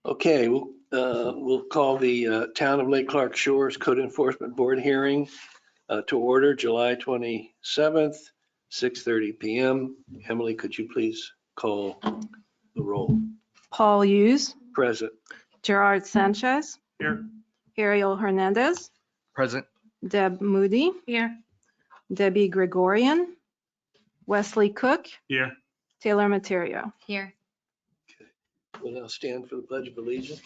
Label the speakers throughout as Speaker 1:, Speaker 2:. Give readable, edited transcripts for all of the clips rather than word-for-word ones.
Speaker 1: Okay, we'll call the Town of Lake Clark Shores Code Enforcement Board hearing to order July 27th, 6:30 PM. Emily, could you please call the roll?
Speaker 2: Paul Hughes,
Speaker 1: Present.
Speaker 2: Gerard Sanchez.
Speaker 3: Here.
Speaker 2: Ariel Hernandez,
Speaker 3: Present.
Speaker 2: Deb Moody.
Speaker 4: Here.
Speaker 2: Debbie Gregorian, Wesley Cook,
Speaker 3: Here.
Speaker 2: Taylor Materio.
Speaker 4: Here.
Speaker 1: We'll now stand for the Pledge of Allegiance.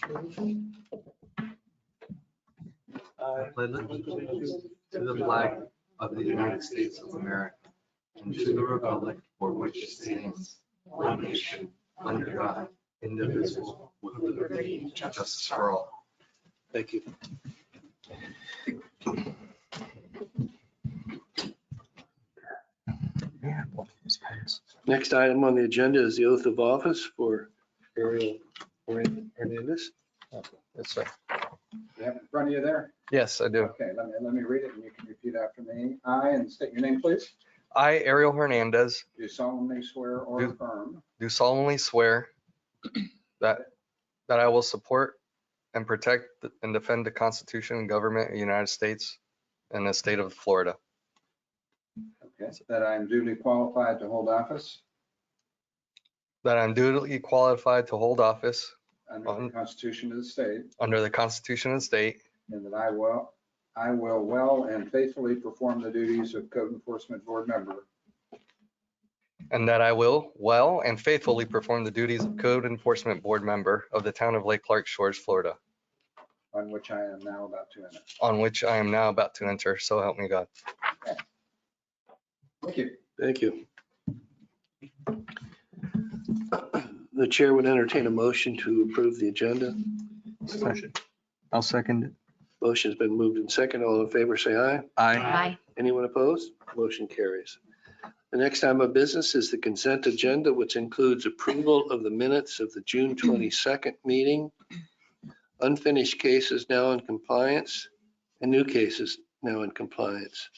Speaker 5: I pledge allegiance to the flag of the United States of America and to the republic for which it stands, one nation, under God, indivisible, with liberty and justice for all.
Speaker 1: Thank you. Next item on the agenda is the oath of office for Ariel Hernandez.
Speaker 3: Yes, sir.
Speaker 6: You have it in front of you there?
Speaker 3: Yes, I do.
Speaker 6: Okay, let me read it and you can repeat after me. I, and state your name, please,
Speaker 3: I, Ariel Hernandez,
Speaker 6: do solemnly swear or
Speaker 3: Do-
Speaker 6: affirm
Speaker 3: do solemnly swear that I will support and protect and defend the Constitution and government of the United States and the state of Florida,
Speaker 6: that I am duly qualified to hold office
Speaker 3: that I'm duly qualified to hold office
Speaker 6: under the Constitution of the state,
Speaker 3: under the Constitution of the state,
Speaker 6: and that I will well and faithfully perform the duties of Code Enforcement Board member
Speaker 3: and that I will well and faithfully perform the duties of Code Enforcement Board member of the town of Lake Clark Shores, Florida,
Speaker 6: on which I am now about to enter.
Speaker 3: on which I am now about to enter. So help me God.
Speaker 6: Thank you.
Speaker 1: Thank you. The chair would entertain a motion to approve the agenda.
Speaker 3: I'll second it.
Speaker 1: Motion's been moved and second. All in favor, say aye.
Speaker 4: Aye.
Speaker 1: Anyone opposed? Motion carries. The next item of business is the consent agenda, which includes approval of the minutes of the June 22nd meeting, unfinished cases now in compliance, and new cases now in compliance.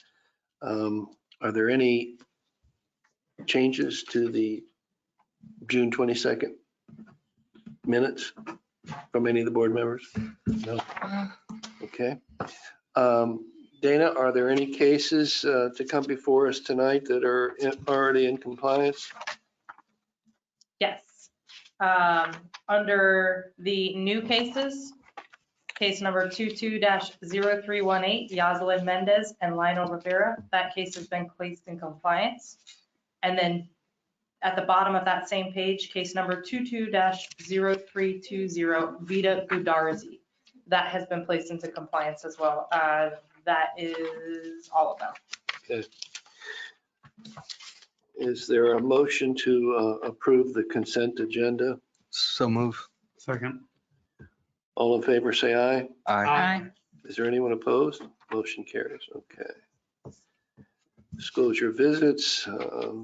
Speaker 1: Are there any changes to the June 22nd minutes from any of the board members? No. Okay. Dana, are there any cases to come before us tonight that are already in compliance?
Speaker 7: Yes. Under the new cases, case number 22-0318, Yazalin Mendez and Lionel Rivera, that case has been placed in compliance. And then at the bottom of that same page, case number 22-0320, Vida Gudarzi, that has been placed into compliance as well. That is all of them.
Speaker 1: Okay. Is there a motion to approve the consent agenda?
Speaker 3: So move. Second.
Speaker 1: All in favor, say aye.
Speaker 4: Aye.
Speaker 1: Is there anyone opposed? Motion carries. Okay. Disclosure of visits.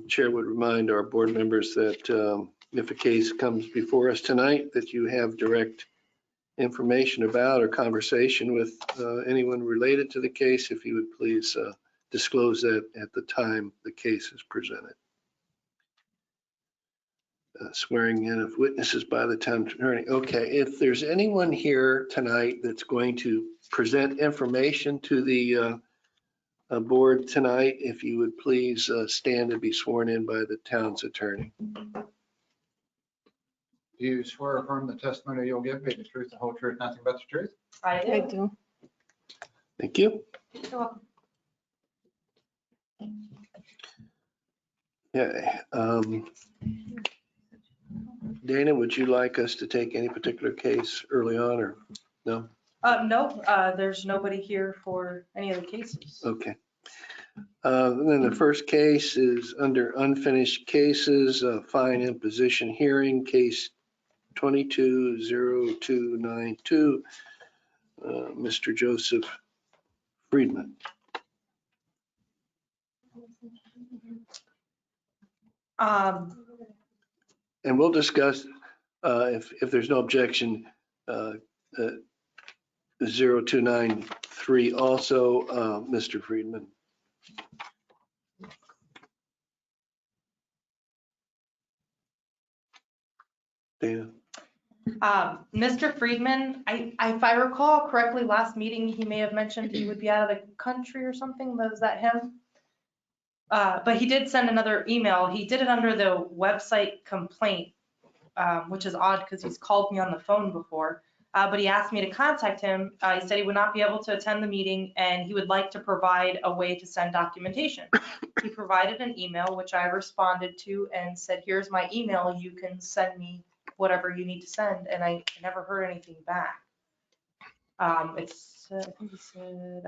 Speaker 1: Chair would remind our board members that if a case comes before us tonight, that you have direct information about or conversation with anyone related to the case, if you would please disclose that at the time the case is presented. Swearing in of witnesses by the town attorney. Okay, if there's anyone here tonight that's going to present information to the board tonight, if you would please stand and be sworn in by the town's attorney.
Speaker 6: Do you swear or affirm the testimony you'll give me the truth, the whole truth, nothing but the truth?
Speaker 7: I
Speaker 2: I
Speaker 7: do.
Speaker 2: do.
Speaker 1: Thank you.
Speaker 7: You're welcome.
Speaker 1: Yeah. Dana, would you like us to take any particular case early on or no?
Speaker 7: No, there's nobody here for any of the cases.
Speaker 1: Okay. Then the first case is under unfinished cases, fine imposition hearing, case 220292, Mr. Joseph Friedman. And we'll discuss, if there's no objection, 0293 also, Mr. Friedman. Dana?
Speaker 7: Mr. Friedman, if I recall correctly, last meeting, he may have mentioned he would be out of the country or something. Was that him? But he did send another email. He did it under the website complaint, which is odd because he's called me on the phone before. But he asked me to contact him. He said he would not be able to attend the meeting and he would like to provide a way to send documentation. He provided an email, which I responded to and said, here's my email. You can send me whatever you need to send. And I never heard anything back. I think he said,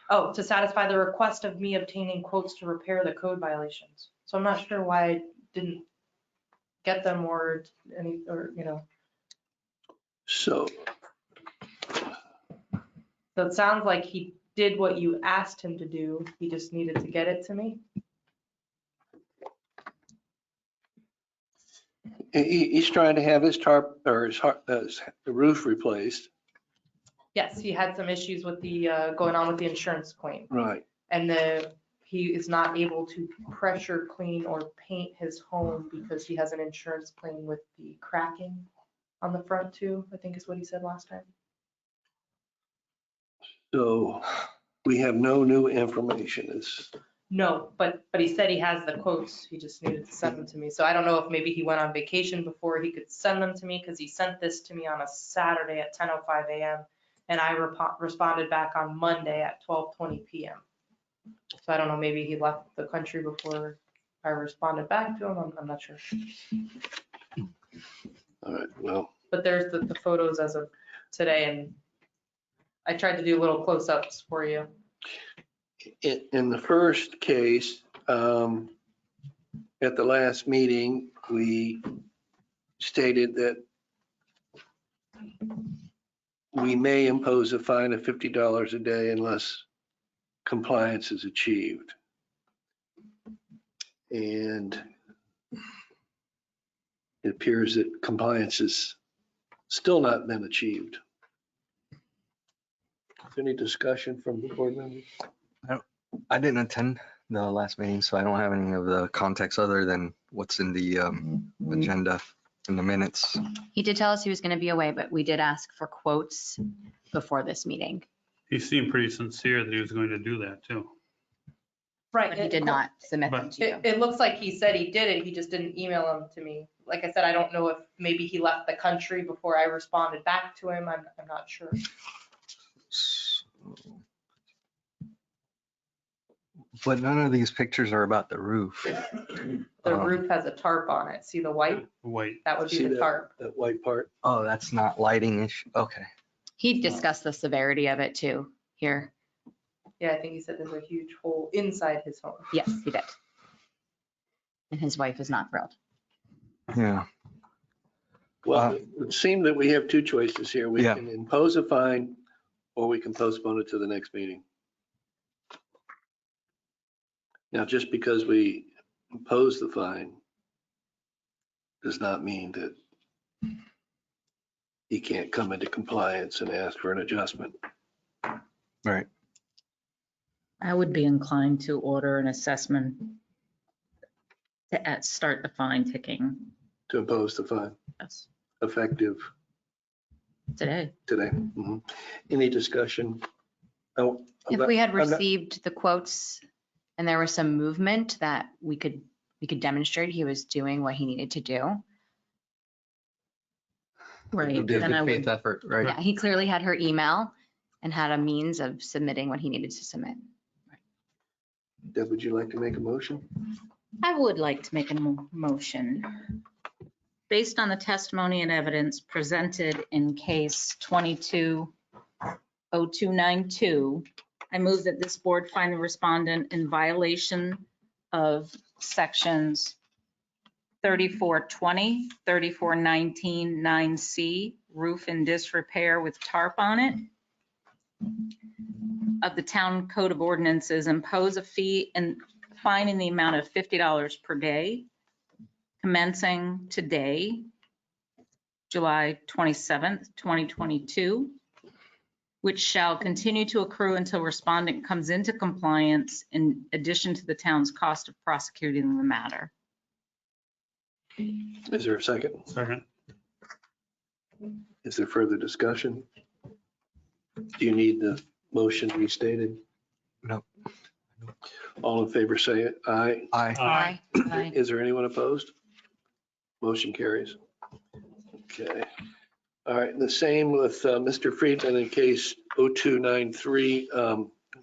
Speaker 7: to satisfy the request of me obtaining quotes to repair the code violations. So I'm not sure why I didn't get them or
Speaker 1: So,
Speaker 7: So it sounds like he did what you asked him to do. He just needed to get it to me.
Speaker 1: he's trying to have his tarp or his roof replaced.
Speaker 7: Yes, he had some issues with the, going on with the insurance claim.
Speaker 1: Right.
Speaker 7: And he is not able to pressure clean or paint his home because he has an insurance claim with the cracking on the front too, I think is what he said last time.
Speaker 1: So we have no new information.
Speaker 7: No, but he said he has the quotes. He just needed to send them to me. So I don't know if maybe he went on vacation before he could send them to me because he sent this to me on a Saturday at 10:05 a.m. And I responded back on Monday at 12:20 p.m. So I don't know, maybe he left the country before I responded back to him. I'm not sure.
Speaker 1: All right, well.
Speaker 7: But there's the photos as of today, and I tried to do little close-ups for you.
Speaker 1: In the first case, at the last meeting, we stated that we may impose a fine of $50 a day unless compliance is achieved. And it appears that compliance has still not been achieved. Any discussion from the board members?
Speaker 3: I didn't attend the last meeting, so I don't have any of the context other than what's in the agenda in the minutes.
Speaker 4: He did tell us he was going to be away, but we did ask for quotes before this meeting.
Speaker 8: He seemed pretty sincere that he was going to do that too.
Speaker 7: Right.
Speaker 4: But he did not submit them to you.
Speaker 7: It looks like he said he did it. He just didn't email them to me. Like I said, I don't know if maybe he left the country before I responded back to him. I'm not sure.
Speaker 3: But none of these pictures are about the roof.
Speaker 7: The roof has a tarp on it. See the white?
Speaker 8: White.
Speaker 7: That would be
Speaker 1: See
Speaker 7: the tarp.
Speaker 1: that white part?
Speaker 3: Oh, that's not lighting issue. Okay.
Speaker 4: He discussed the severity of it too here.
Speaker 7: Yeah, I think he said there's a huge hole inside his home.
Speaker 4: Yes, he did. And his wife is not thrilled.
Speaker 3: Yeah.
Speaker 1: Well, it would seem that we have two choices here. We
Speaker 3: Yeah.
Speaker 1: can impose a fine or we can postpone it to the next meeting. Now, just because we impose the fine does not mean that he can't come into compliance and ask for an adjustment.
Speaker 3: Right.
Speaker 9: I would be inclined to order an assessment to start the fine ticking.
Speaker 1: To impose the fine,
Speaker 9: Yes,
Speaker 1: effective
Speaker 9: today.
Speaker 1: today. Mhm. Any discussion? Oh,
Speaker 4: If we had
Speaker 1: I'm not-
Speaker 4: received the quotes and there was some movement that we could demonstrate he was doing what he needed to do.
Speaker 9: Right.
Speaker 3: Did
Speaker 9: Then I
Speaker 3: good faith
Speaker 9: would,
Speaker 3: effort, right?
Speaker 4: Yeah, he clearly had her email and had a means of submitting what he needed to submit.
Speaker 1: Deb, would you like to make a motion?
Speaker 9: I would like to make a motion. Based on the testimony and evidence presented in case 220292, I move that this board find the respondent in violation of sections 3420, 3419, 9C, roof and disrepair with tarp on it, of the town code of ordinances, impose a fee and fine in the amount of $50 per day, commencing today, July 27th, 2022, which shall continue to accrue until respondent comes into compliance in addition to the town's cost of prosecuting the matter.
Speaker 1: Is there a second?
Speaker 8: Second.
Speaker 1: Is there further discussion? Do you need the motion restated?
Speaker 3: No.
Speaker 1: All in favor, say aye.
Speaker 3: Aye.
Speaker 4: Aye.
Speaker 1: Is there anyone opposed? Motion carries. Okay. All right, the same with Mr. Friedman in case 0293,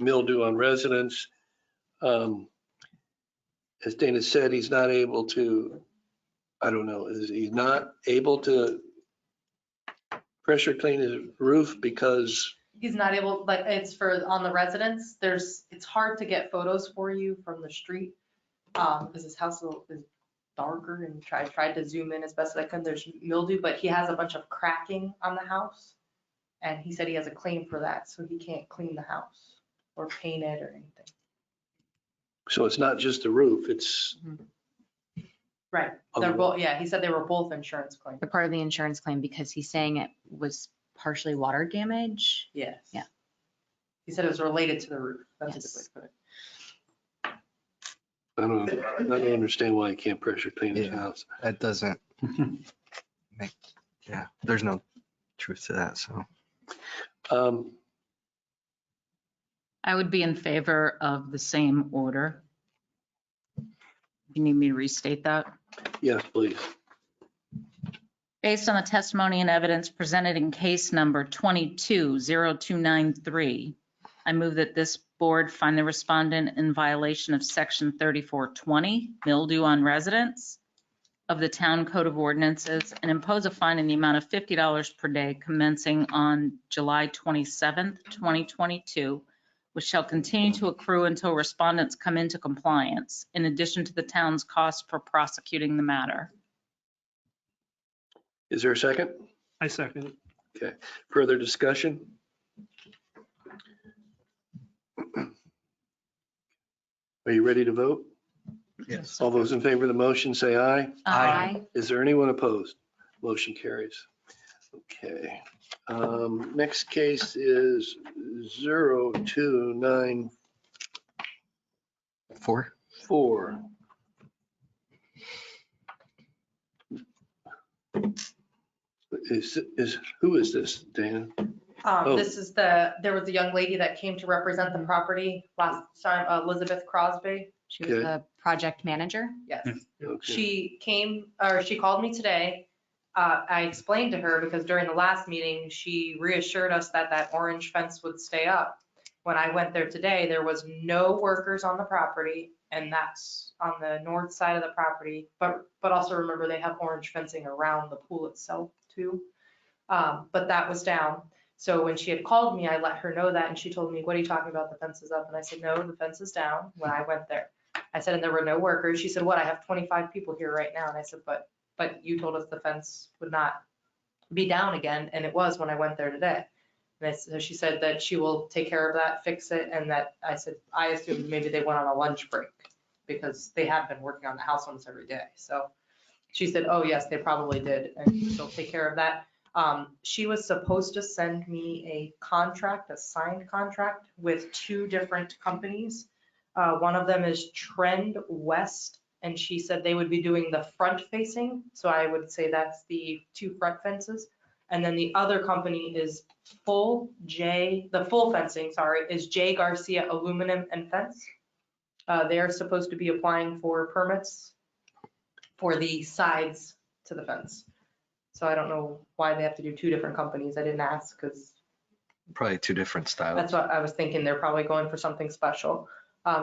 Speaker 1: mildew on residents. As Dana said, he's not able to, I don't know, is he not able to pressure clean his roof because,
Speaker 7: He's not able, like, it's for, on the residence, it's hard to get photos for you from the street. Because his house is darker and tried to zoom in as best as I could. There's mildew, but he has a bunch of cracking on the house. And he said he has a claim for that, so he can't clean the house or paint it or anything.
Speaker 1: so it's not just the roof, it's.
Speaker 7: Right, they're both, yeah, he said they were both insurance claims.
Speaker 4: They're part of the insurance claim because he's saying it was partially water damage.
Speaker 7: Yes.
Speaker 4: Yeah.
Speaker 7: He said it was related to the roof. That's a good way
Speaker 4: Yes.
Speaker 7: to put it.
Speaker 1: I don't understand why he can't pressure clean his
Speaker 3: Yeah.
Speaker 1: house.
Speaker 3: That doesn't make, yeah, there's no truth to that, so.
Speaker 9: I would be in favor of the same order. You need me to restate that?
Speaker 1: Yes, please.
Speaker 9: Based on the testimony and evidence presented in case number 220293, I move that this board find the respondent in violation of section 3420, mildew on residents of the town code of ordinances, and impose a fine in the amount of $50 per day commencing on July 27th, 2022, which shall continue to accrue until respondents come into compliance, in addition to the town's cost for prosecuting the matter.
Speaker 1: Is there a second?
Speaker 8: I second it.
Speaker 1: Okay, further discussion? Are you ready to vote?
Speaker 3: Yes.
Speaker 1: All those in favor of the motion, say aye.
Speaker 3: Aye.
Speaker 1: Is there anyone opposed? Motion carries. Okay. Next case is 0294.
Speaker 3: 4.
Speaker 1: Who is this, Dana? Oh.
Speaker 7: This is there was a young lady that came to represent the property last time, Elizabeth Crosby.
Speaker 4: She was
Speaker 1: Okay.
Speaker 4: the project manager.
Speaker 7: Yes.
Speaker 1: Okay.
Speaker 7: She called me today. I explained to her because during the last meeting, she reassured us that that orange fence would stay up. When I went there today, there was no workers on the property, and that's on the north side of the property. But also remember, they have orange fencing around the pool itself too. But that was down. So when she had called me, I let her know that, and she told me, "What are you talking about? The fence is up." And I said, "No, the fence is down." When I went there, I said, "And there were no workers." She said, "What? I have 25 people here right now." And I said, but you told us the fence would not be down again, and it was when I went there today. And so she said that she will take care of that, fix it, and that I said, I assumed maybe they went on a lunch break because they have been working on the house almost every day. So she said, "Oh yes, they probably did, and she'll take care of that." She was supposed to send me a contract, a signed contract with 2 different companies. One of them is Trend West, and she said they would be doing the front facing. So I would say that's the 2 front fences. And then the other company is the full fencing, is J Garcia Aluminum and Fence. They're supposed to be applying for permits for the sides to the fence. So I don't know why they have to do 2 different companies. I didn't ask because
Speaker 3: Probably 2 different styles.
Speaker 7: that's what I was thinking. They're probably going for something special.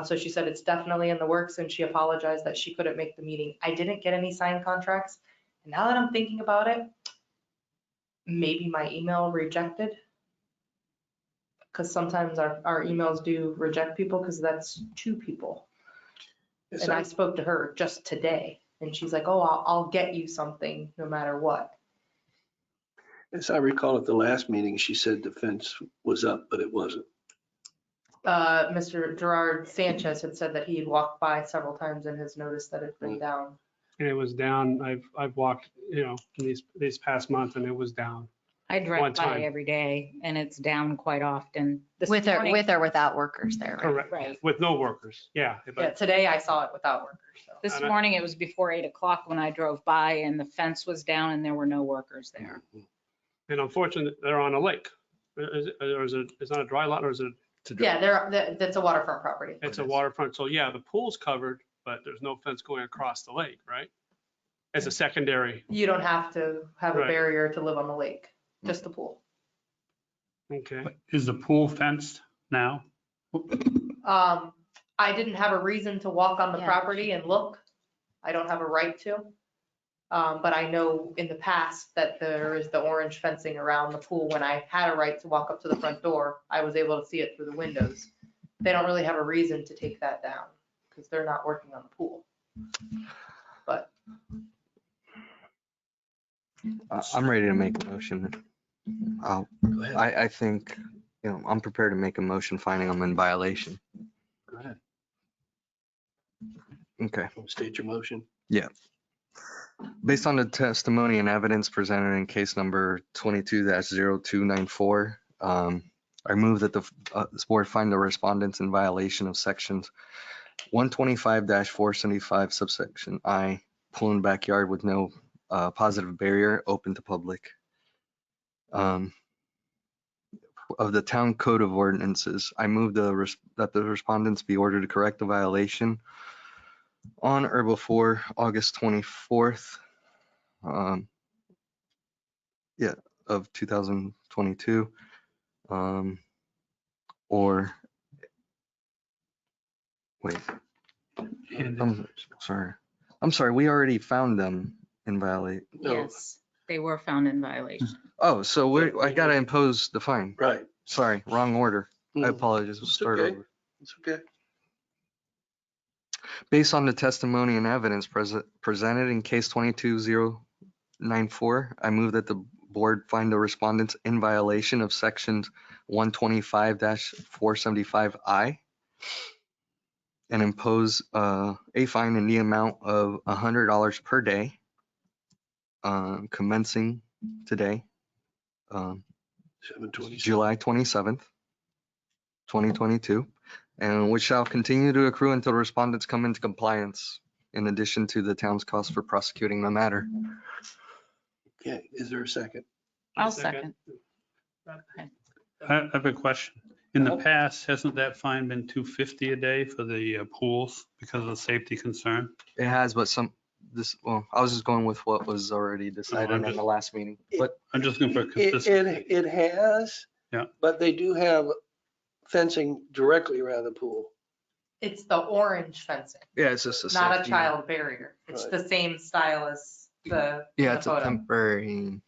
Speaker 7: So she said it's definitely in the works, and she apologized that she couldn't make the meeting. I didn't get any signed contracts. And now that I'm thinking about it, maybe my email rejected. Because sometimes our emails do reject people because that's 2 people.
Speaker 1: As
Speaker 7: And I
Speaker 1: I
Speaker 7: spoke to her just today, and she's like, "Oh, I'll get you something no matter what."
Speaker 1: recall at the last meeting, she said the fence was up, but it wasn't.
Speaker 7: Mr. Gerard Sanchez had said that he had walked by several times and has noticed that it's been down.
Speaker 10: And it was down. I've walked, in these past month, and it was down.
Speaker 9: I
Speaker 10: One
Speaker 9: drive by
Speaker 10: time.
Speaker 9: every day and it's down quite often. This
Speaker 4: With
Speaker 9: morning-
Speaker 4: or without workers there, right?
Speaker 10: Correct.
Speaker 9: Right.
Speaker 10: With no workers. Yeah.
Speaker 7: Yeah,
Speaker 10: But
Speaker 7: today I saw it without workers, so.
Speaker 9: This
Speaker 10: And I-
Speaker 9: morning, it was before 8 o'clock when I drove by and the fence was down and there were no workers there.
Speaker 10: And unfortunately, they're on a lake. It's not a dry lot, or is it,
Speaker 7: Yeah, that's a waterfront property.
Speaker 10: it's a waterfront? So yeah, the pool's covered, but there's no fence going across the lake, right? As a secondary.
Speaker 7: You don't have to have a
Speaker 10: Right.
Speaker 7: barrier to live on the lake, just the pool.
Speaker 10: Okay.
Speaker 8: Is the pool fenced now?
Speaker 7: I didn't have a reason to walk on the
Speaker 4: Yeah.
Speaker 7: property and look. I don't have a right to. But I know in the past that there is the orange fencing around the pool. When I had a right to walk up to the front door, I was able to see it through the windows. They don't really have a reason to take that down because they're not working on the pool. But
Speaker 3: I'm ready to make a motion.
Speaker 1: Go ahead.
Speaker 3: I think, I'm prepared to make a motion finding them in violation.
Speaker 1: Go ahead.
Speaker 3: Okay.
Speaker 1: State your motion.
Speaker 3: Based on the testimony and evidence presented in case number 22-0294, I move that this board find the respondents in violation of sections 125-475 subsection I, pool in backyard with no positive barrier open to public, of the town code of ordinances. I move that the respondents be ordered to correct the violation on or before August 24th, of 2022, or wait, I'm sorry, we already found them in violation.
Speaker 1: No,
Speaker 9: Yes, they were found in violation.
Speaker 3: Oh, so I gotta impose the fine.
Speaker 1: right.
Speaker 3: Sorry, wrong order. I apologize. We'll
Speaker 1: It's
Speaker 3: start
Speaker 1: okay.
Speaker 3: over.
Speaker 1: It's okay.
Speaker 3: Based on the testimony and evidence presented in case 22094, I move that the board find the respondents in violation of sections 125-475I and impose a fine in the amount of $100 per day, commencing today,
Speaker 1: 7:20.
Speaker 3: July 27th, 2022, and which shall continue to accrue until respondents come into compliance, in addition to the town's cost for prosecuting the matter.
Speaker 1: Okay, is there a second?
Speaker 9: I'll second.
Speaker 8: I have a question. In the past, hasn't that fine been $250 a day for the pools because of the safety concern?
Speaker 3: It has, but I was just going with what was already decided
Speaker 8: I'm
Speaker 3: in the last meeting, but
Speaker 8: I'm just looking for consistency.
Speaker 1: It has.
Speaker 8: Yeah.
Speaker 1: But they do have fencing directly around the pool.
Speaker 7: it's the orange fencing,
Speaker 3: yeah, it's just a
Speaker 7: not a
Speaker 3: safety-
Speaker 7: child barrier. It's the same style as the
Speaker 3: Yeah,
Speaker 7: the
Speaker 3: it's a
Speaker 7: photo.
Speaker 3: temporary.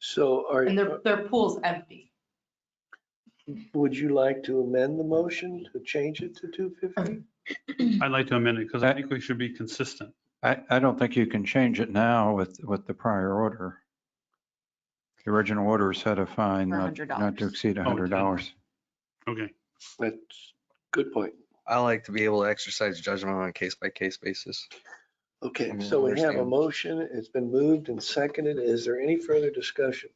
Speaker 1: So
Speaker 7: And their pool's empty.
Speaker 1: would you like to amend the motion to change it to 250?
Speaker 8: I'd like to amend it because I think we should be consistent.
Speaker 11: I don't think you can change it now with the prior order. The original order set a fine
Speaker 9: For
Speaker 11: not
Speaker 9: $100.
Speaker 11: to exceed
Speaker 8: Oh,
Speaker 11: $100.
Speaker 8: Okay.
Speaker 1: That's good point.
Speaker 3: I like to be able to exercise judgment on a case-by-case basis.
Speaker 1: Okay,
Speaker 3: I
Speaker 1: so we have a
Speaker 3: understand.
Speaker 1: motion. It's been moved and seconded. Is there any further discussion?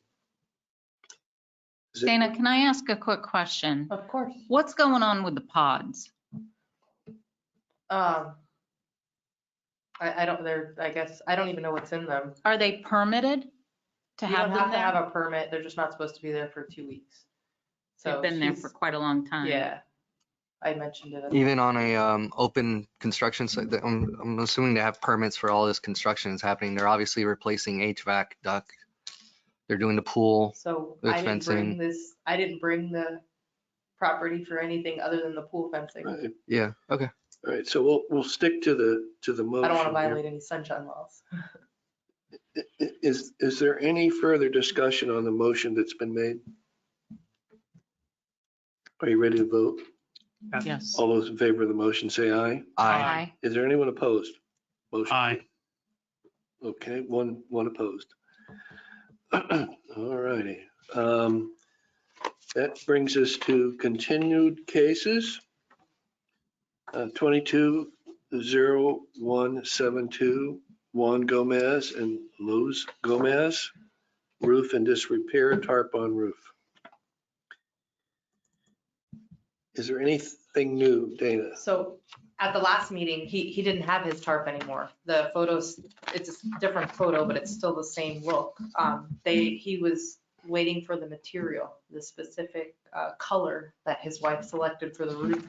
Speaker 1: Is it-
Speaker 9: Dana, can I ask a quick question?
Speaker 7: Of course.
Speaker 9: What's going on with the pods?
Speaker 7: I don't, I guess, I don't even know what's in them.
Speaker 9: Are they permitted to
Speaker 7: You
Speaker 9: have
Speaker 7: don't
Speaker 9: them
Speaker 7: have to have
Speaker 9: there?
Speaker 7: a permit. They're just not supposed to be there for 2 weeks.
Speaker 9: They've
Speaker 7: So
Speaker 9: been there
Speaker 7: she's-
Speaker 9: for quite a long time.
Speaker 7: Yeah. I mentioned it.
Speaker 3: Even on a open construction site, I'm assuming they have permits for all this construction that's happening. They're obviously replacing HVAC duct. They're doing the pool.
Speaker 7: So
Speaker 3: With
Speaker 7: I didn't
Speaker 3: fencing.
Speaker 7: bring the property for anything other than the pool fencing.
Speaker 1: Right.
Speaker 3: Yeah, okay.
Speaker 1: All right, so we'll stick to the motion.
Speaker 7: I don't want to
Speaker 1: here.
Speaker 7: violate any sunshine laws.
Speaker 1: Is there any further discussion on the motion that's been made? Are you ready to vote?
Speaker 9: Yes.
Speaker 1: All those in favor of the motion say aye.
Speaker 3: Aye.
Speaker 1: Is there anyone opposed? Motion.
Speaker 8: Aye.
Speaker 1: Okay, one opposed. All righty. That brings us to continued cases. 220172, Juan Gomez and Luz Gomez, roof and disrepair, tarp on roof. Is there anything new, Dana?
Speaker 7: So at the last meeting, he didn't have his tarp anymore. The photos, it's a different photo, but it's still the same look. He was waiting for the material, the specific color that his wife selected for the roof.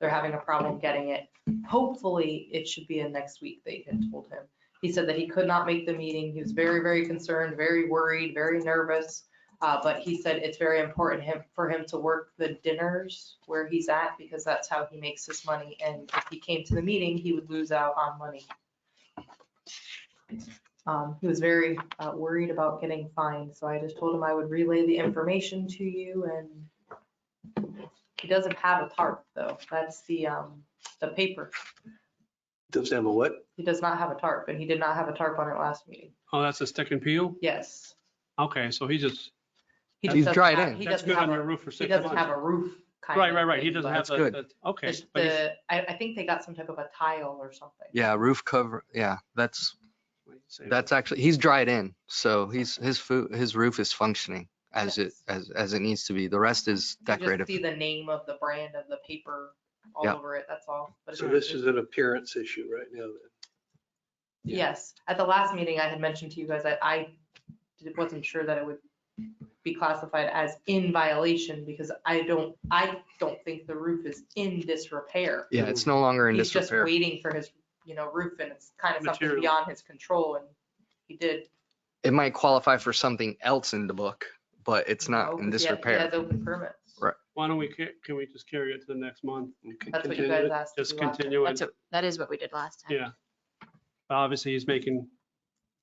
Speaker 7: They're having a problem getting it. Hopefully, it should be in next week, they had told him. He said that he could not make the meeting. He was very, very concerned, very worried, very nervous. But he said it's very important for him to work the dinners where he's at, because that's how he makes his money. And if he came to the meeting, he would lose out on money. He was very worried about getting fined, so I just told him I would relay the information to you. And he doesn't have a tarp, though. That's the paper.
Speaker 1: Doesn't have a what?
Speaker 7: He does not have a tarp, and he did not have a tarp on our last meeting.
Speaker 10: Oh, that's a stick and peel?
Speaker 7: Yes.
Speaker 10: Okay, so he just,
Speaker 7: He
Speaker 3: He's
Speaker 7: doesn't
Speaker 3: dried
Speaker 7: have-
Speaker 3: in.
Speaker 7: he
Speaker 10: that's
Speaker 7: doesn't
Speaker 10: good
Speaker 7: have
Speaker 10: on
Speaker 7: a-
Speaker 10: your roof for
Speaker 7: He
Speaker 10: 6
Speaker 7: doesn't have
Speaker 10: months.
Speaker 7: a roof kind of.
Speaker 10: Right. He
Speaker 7: thing,
Speaker 10: doesn't
Speaker 7: but
Speaker 10: have
Speaker 3: That's good.
Speaker 10: okay.
Speaker 7: Just
Speaker 10: but he's-
Speaker 7: I think they got some type of a tile or something.
Speaker 3: Yeah, roof cover. Yeah, that's
Speaker 10: say
Speaker 3: actually, he's dried in. So his roof is functioning as
Speaker 7: Yes.
Speaker 3: it needs to be. The rest is
Speaker 7: You just
Speaker 3: decorative.
Speaker 7: see the name of the brand of the paper all
Speaker 3: Yeah.
Speaker 7: over it, that's all. But
Speaker 1: So
Speaker 7: it's-
Speaker 1: this is an appearance issue right now then.
Speaker 7: Yes, at the last meeting, I had mentioned to you guys that I wasn't sure that it would be classified as in violation, because I don't think the roof is in disrepair.
Speaker 3: Yeah, it's no longer in
Speaker 7: He's just
Speaker 3: disrepair.
Speaker 7: waiting for his, roof, and it's kind of something
Speaker 10: Material.
Speaker 7: beyond his control, and he did.
Speaker 3: It might qualify for something else in the book, but it's not
Speaker 7: know,
Speaker 3: in
Speaker 7: 'cause he
Speaker 3: disrepair.
Speaker 7: has open permits.
Speaker 3: Right.
Speaker 10: Why don't we, can we just carry it to the next month?
Speaker 1: You can
Speaker 7: That's what you
Speaker 1: continue
Speaker 7: guys
Speaker 1: it.
Speaker 7: asked to
Speaker 10: Just
Speaker 7: do last time.
Speaker 10: continue it.
Speaker 4: That is what we did last time.
Speaker 10: Yeah. Obviously, he's making,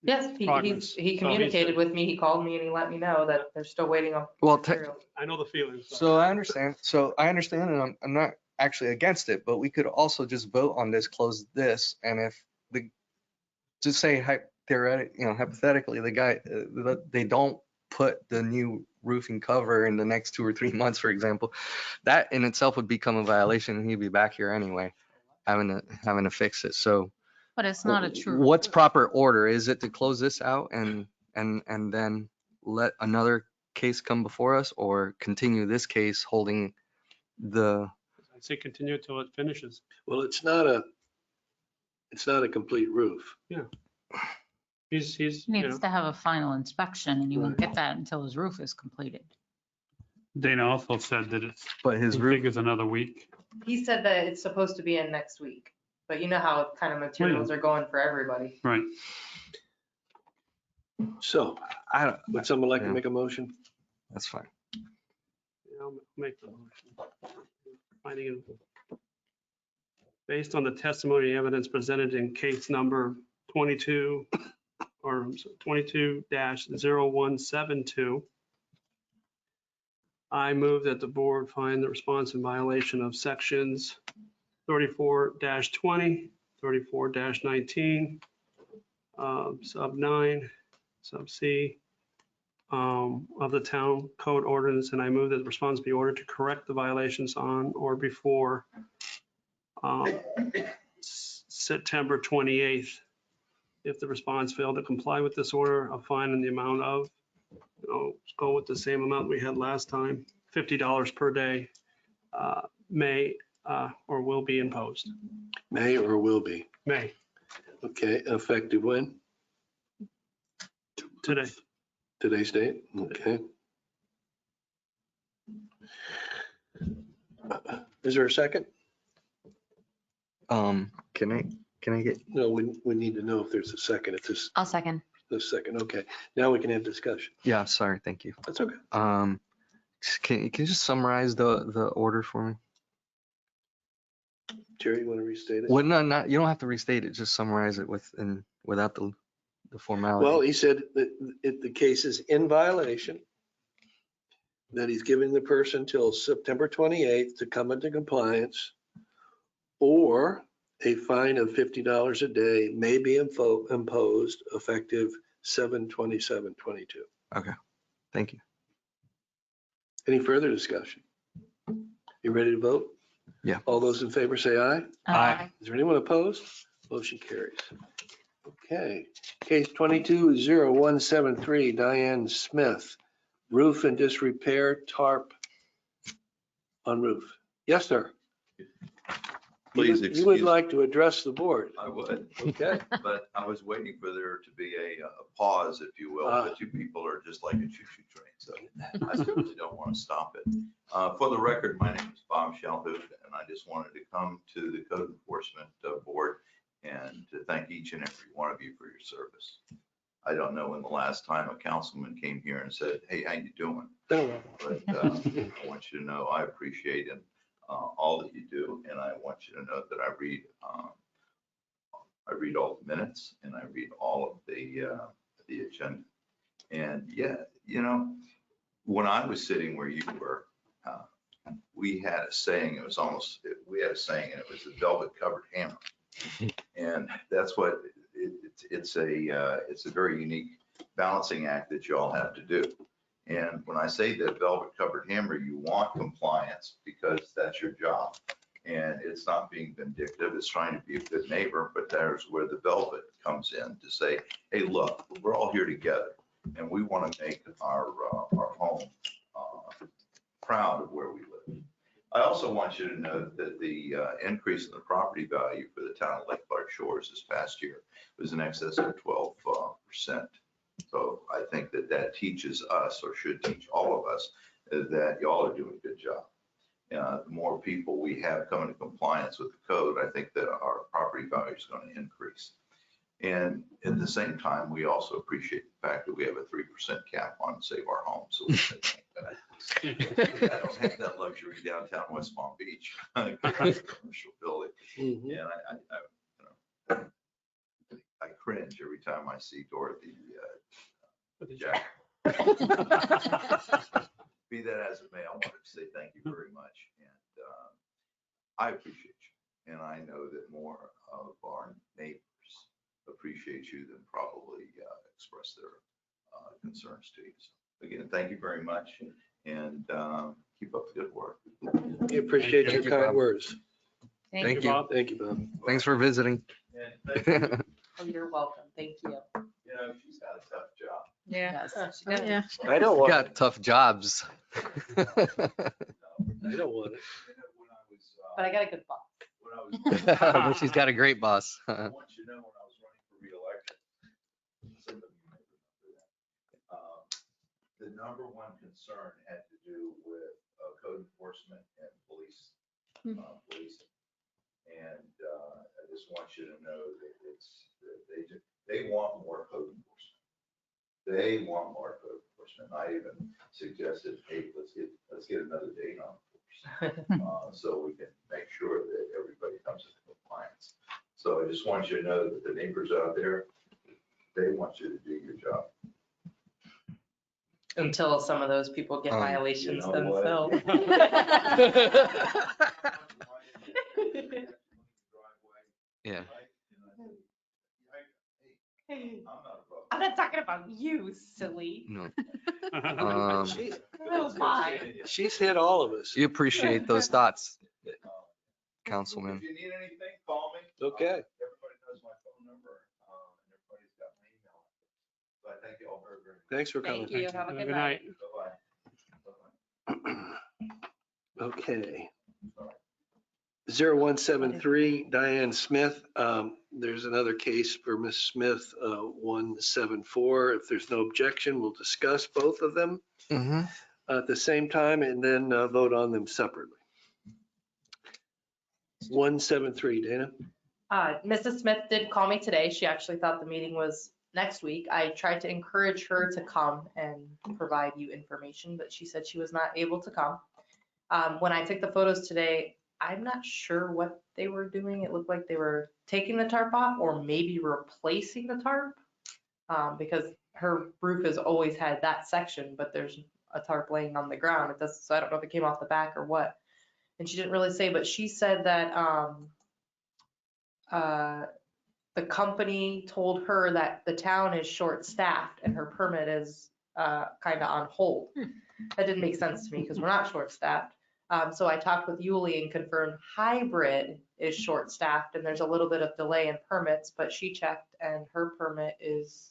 Speaker 7: Yes,
Speaker 10: progress. So
Speaker 7: he
Speaker 10: he's
Speaker 7: communicated
Speaker 10: good.
Speaker 7: with me, he called me and he let me know that they're still waiting on
Speaker 3: Well,
Speaker 7: material.
Speaker 10: I know the feeling.
Speaker 3: So I understand. And I'm not actually against it, but we could also just vote on this, close this, and if just say hypothetically, the guy, they don't put the new roofing cover in the next 2 or 3 months, for example, that in itself would become a violation, and he'd be back here anyway, having to fix it. So
Speaker 9: But it's not a true.
Speaker 3: what's proper order? Is it to close this out and then let another case come before us, or continue this case holding the,
Speaker 10: I'd say continue it till it finishes.
Speaker 1: Well, it's not a complete roof.
Speaker 10: He's,
Speaker 9: He needs to have a final inspection, and you won't
Speaker 1: Right.
Speaker 9: get that until his roof is completed.
Speaker 8: Dana also said that it's,
Speaker 3: but his
Speaker 8: I
Speaker 3: roof,
Speaker 8: think it's another week.
Speaker 7: He said that it's supposed to be in next week, but you know how kind of materials are going for everybody.
Speaker 8: Right.
Speaker 1: So
Speaker 3: I don't,
Speaker 1: would someone like to
Speaker 3: Yeah.
Speaker 1: make a motion?
Speaker 3: that's fine.
Speaker 10: I'll make the motion. Finding it. Based on the testimony and evidence presented in case number 22-0172, I move that the board find the response in violation of sections 34-20, 34-19, sub 9, sub C, of the town code ordinance, and I move that the response be ordered to correct the violations on or before September 28th. If the response failed to comply with this order, a fine in the amount of, go with the same amount we had last time, $50 per day, may or will be imposed.
Speaker 1: May or will be.
Speaker 10: May,
Speaker 1: Okay, effective when?
Speaker 10: today.
Speaker 1: Today's date? Okay. Is there a second?
Speaker 3: Can I get,
Speaker 1: No, we need to know if there's a second, if this,
Speaker 4: I'll second.
Speaker 1: this second. Okay, now we can have discussion.
Speaker 3: yeah, sorry, thank you.
Speaker 1: That's okay.
Speaker 3: Can you just summarize the order for me?
Speaker 1: Jerry, you want to restate it?
Speaker 3: Well, no, you don't have to restate it, just summarize it without the formality.
Speaker 1: Well, he said that the case is in violation, that he's giving the person till September 28th to come into compliance, or a fine of $50 a day may be imposed effective 7/27/22.
Speaker 3: Thank you.
Speaker 1: Any further discussion? You ready to vote?
Speaker 3: Yeah.
Speaker 1: All those in favor say aye.
Speaker 9: Aye.
Speaker 1: Is there anyone opposed? Motion carries. Okay, case 22-0173, Diane Smith, roof and disrepair, tarp on roof. Yes, sir.
Speaker 12: Please
Speaker 1: You would
Speaker 12: excuse,
Speaker 1: like to address the board.
Speaker 12: I would,
Speaker 1: Okay.
Speaker 12: but I was waiting for there to be a pause, if you will. But you people are just like a choo-choo train, so I certainly don't want to stop it. For the record, my name is Bob Shalhoub, and I just wanted to come to the Code Enforcement Board and to thank each and every one of you for your service. I don't know when the last time a councilman came here and said, "Hey, how you doing?" But I want you to know I appreciate all that you do, and I want you to know that I read all the minutes and I read all of the agenda. And yeah, you know, when I was sitting where you were, we had a saying. We had a saying, and it was the velvet covered hammer. And that's what it's a very unique balancing act that you all have to do. And when I say that velvet covered hammer, you want compliance because that's your job. And it's not being vindictive, it's trying to be a good neighbor, but there's where the velvet comes in to say, hey, look, we're all here together and we want to make our home proud of where we live. I also want you to know that the increase in the property value for the town of Lake Clark Shores this past year was in excess of 12%. So I think that teaches us, or should teach all of us, that y'all are doing a good job. The more people we have coming to compliance with the code, I think that our property value is going to increase. And at the same time, we also appreciate the fact that we have a 3% cap on Save Our Home. So we say thank that. I don't have that luxury downtown West Palm Beach, commercial building. And I cringe every time I see Dorothy Jack. Be that as it may, I wanted to say thank you very much. And I appreciate you. And I know that more of our neighbors appreciate you than probably express their concerns to you. So again, thank you very much. And keep up the good work.
Speaker 1: We appreciate your kind words.
Speaker 3: Thank you.
Speaker 8: Bob.
Speaker 1: Thank you, Bob.
Speaker 3: Thanks for visiting.
Speaker 12: And thank you.
Speaker 7: Oh, you're welcome. Thank you.
Speaker 12: You know, she's got a tough job.
Speaker 9: Yeah.
Speaker 7: Yes.
Speaker 2: Yeah.
Speaker 1: I don't want
Speaker 3: Got
Speaker 1: it.
Speaker 3: tough jobs.
Speaker 1: I don't want it.
Speaker 7: But I got a good boss.
Speaker 3: But she's got a great boss.
Speaker 12: I want you to know when I was running for reelection, some of you may remember that, the number one concern had to do with code enforcement and policing. And I just want you to know that they want more code enforcement. They want more code enforcement. I even suggested, hey, let's get another date on it so we can make sure that everybody comes into compliance. So I just want you to know that the neighbors out there, they want you to do your job.
Speaker 7: Until some of those people get violations
Speaker 12: you know
Speaker 7: themselves.
Speaker 3: Yeah.
Speaker 7: I'm not talking about you, silly.
Speaker 3: No.
Speaker 7: Oh, my.
Speaker 1: She's hit all of us.
Speaker 3: You appreciate those thoughts, Councilman.
Speaker 12: If you need anything, call me.
Speaker 1: Okay.
Speaker 12: Everybody knows my phone number, and everybody's got my email. So I thank you all very, very much.
Speaker 1: Thanks for coming.
Speaker 7: Thank you. Have a good night.
Speaker 12: Bye-bye.
Speaker 1: Okay. 0173 Diane Smith. There's another case for Ms. Smith, 174. If there's no objection, we'll discuss both of them at the same time and then vote on them separately. 173, Dana.
Speaker 7: Mrs. Smith did call me today. She actually thought the meeting was next week. I tried to encourage her to come and provide you information, but she said she was not able to come. When I took the photos today, I'm not sure what they were doing. It looked like they were taking the tarp off or maybe replacing the tarp because her roof has always had that section, but there's a tarp laying on the ground. It does, so I don't know if it came off the back or what. And she didn't really say, but she said that the company told her that the town is short-staffed and her permit is kind of on hold. That didn't make sense to me because we're not short-staffed. So I talked with Yuli and confirmed hybrid is short-staffed and there's a little bit of delay in permits, but she checked and her permit was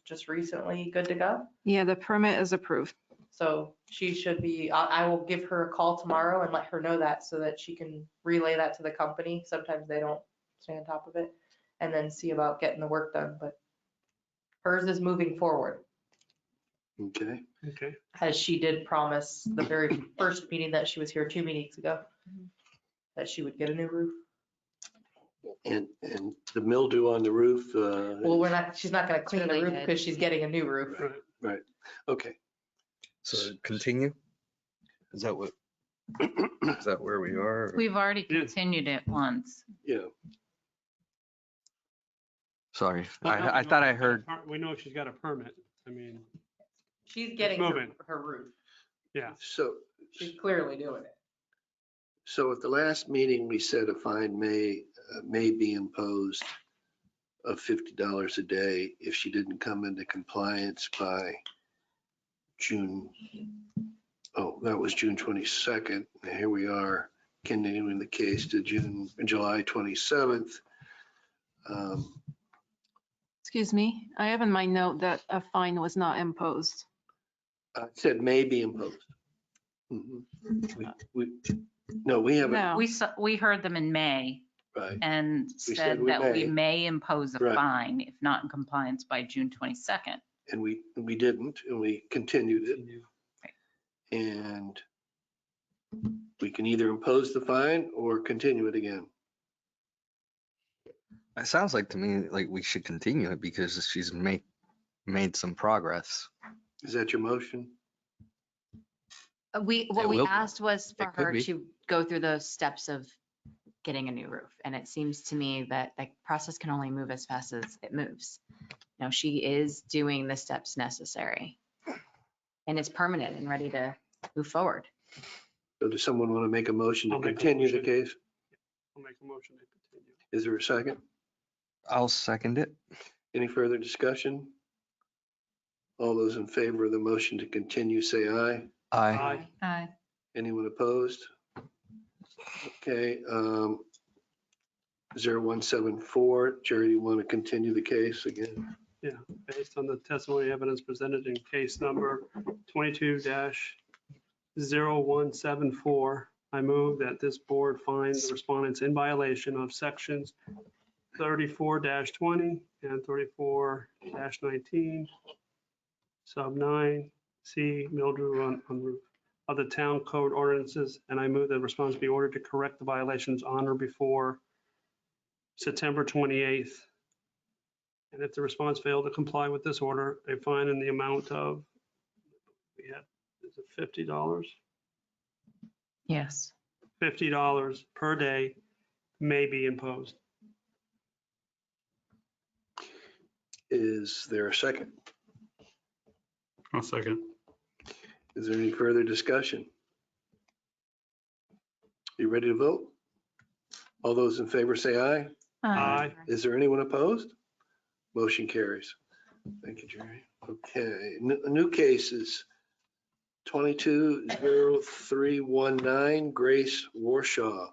Speaker 7: just recently good to go.
Speaker 2: Yeah, the permit is approved.
Speaker 7: So she should be, I will give her a call tomorrow and let her know that so that she can relay that to the company. Sometimes they don't stay on top of it, and then see about getting the work done, but hers is moving forward,
Speaker 1: Okay.
Speaker 10: Okay.
Speaker 7: as she did promise the very first meeting that she was here 2 meetings ago, that she would get a new roof.
Speaker 1: And the mildew on the roof,
Speaker 7: Well, she's not gonna clean the roof
Speaker 4: related.
Speaker 7: because she's getting a new roof.
Speaker 10: Right.
Speaker 1: okay.
Speaker 3: So continue? Is that what, is that where we are? or-
Speaker 9: We've already
Speaker 10: Yeah.
Speaker 9: continued it once.
Speaker 1: Yeah,
Speaker 3: Sorry,
Speaker 10: Well, no,
Speaker 3: I
Speaker 10: we
Speaker 3: thought
Speaker 10: know
Speaker 3: I
Speaker 10: she's got a
Speaker 3: heard,
Speaker 10: we know she's got a permit. I mean,
Speaker 7: She's getting her,
Speaker 10: moving.
Speaker 7: her roof.
Speaker 10: yeah.
Speaker 1: so,
Speaker 7: She's clearly doing it.
Speaker 1: so at the last meeting, we said a fine may be imposed of $50 a day if she didn't come into compliance by June. Oh, that was June 22nd. And here we are continuing the case to July 27th.
Speaker 2: Excuse me, I have in my note that a fine was not imposed.
Speaker 1: I said may be imposed. Mhm. No, we haven't,
Speaker 2: No.
Speaker 9: We heard them in May
Speaker 1: right.
Speaker 9: and
Speaker 1: said
Speaker 9: said
Speaker 1: we
Speaker 9: that we
Speaker 1: may.
Speaker 9: may impose a
Speaker 1: Right.
Speaker 9: fine if not in compliance by June 22nd.
Speaker 1: And we didn't, and we continued it. And we can either impose the fine or continue it again.
Speaker 3: it sounds like to me, like we should continue it because she's made some progress.
Speaker 1: Is that your motion?
Speaker 4: What
Speaker 3: It
Speaker 4: we
Speaker 3: will-
Speaker 4: asked was for
Speaker 3: it could
Speaker 4: her
Speaker 3: be.
Speaker 4: to go through those steps of getting a new roof. And it seems to me that the process can only move as fast as it moves. Now, she is doing the steps necessary. And it's permanent and ready to move forward.
Speaker 1: So does someone want to make a motion to
Speaker 10: I'll make a
Speaker 1: continue the
Speaker 10: motion.
Speaker 1: case?
Speaker 10: I'll make a motion to continue.
Speaker 1: Is there a second?
Speaker 3: I'll second it.
Speaker 1: Any further discussion? All those in favor of the motion to continue, say aye.
Speaker 3: Aye.
Speaker 9: Aye.
Speaker 1: Anyone opposed? Okay, 0174, Jerry, you want to continue the case again?
Speaker 10: Yeah, based on the testimony evidence presented in case number 22-0174, I move that this board find the respondents in violation of sections 34-20 and 34-19, sub 9, C, mildew on roof of the town code ordinances, and I move that respondents be ordered to correct the violations on or before September 28th. And if the response failed to comply with this order, a fine in the amount of, is it $50?
Speaker 9: Yes.
Speaker 10: $50 per day may be imposed.
Speaker 1: Is there a second?
Speaker 8: I'll second.
Speaker 1: Is there any further discussion? You ready to vote? All those in favor say aye.
Speaker 10: Aye.
Speaker 1: Is there anyone opposed? Motion carries. Thank you, Jerry. Okay, new cases. 220319, Grace Warshaw,